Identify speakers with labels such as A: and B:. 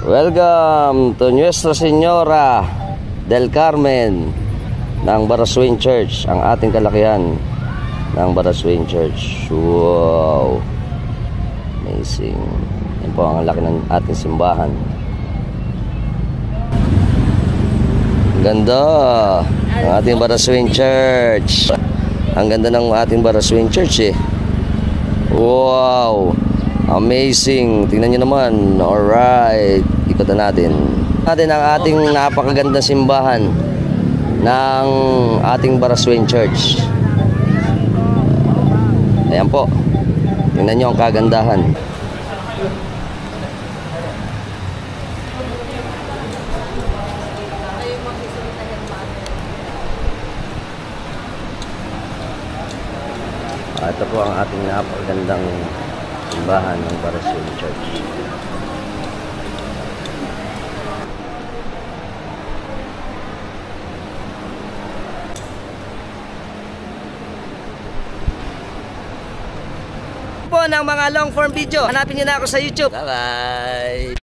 A: Welcome to Nuestra Señora del Carmen ng Baraswain Church, ang ating kalakihan ng Baraswain Church. Wow, amazing. Yan po ang laki ng ating simbahan. Ganda ng ating Baraswain Church. Ang ganda ng ating Baraswain Church eh. Wow, amazing. Tingnan nyo naman. Alright, ikutan natin ang ating napakagandang simbahan ng ating Baraswain Church. Ayan po, tingnan nyo ang kagandahan. Ito po ang ating napakagandang simbahan ng Baraswain Church. Po ng mga long form video, hanapin niyo na ako sa YouTube. Bye bye.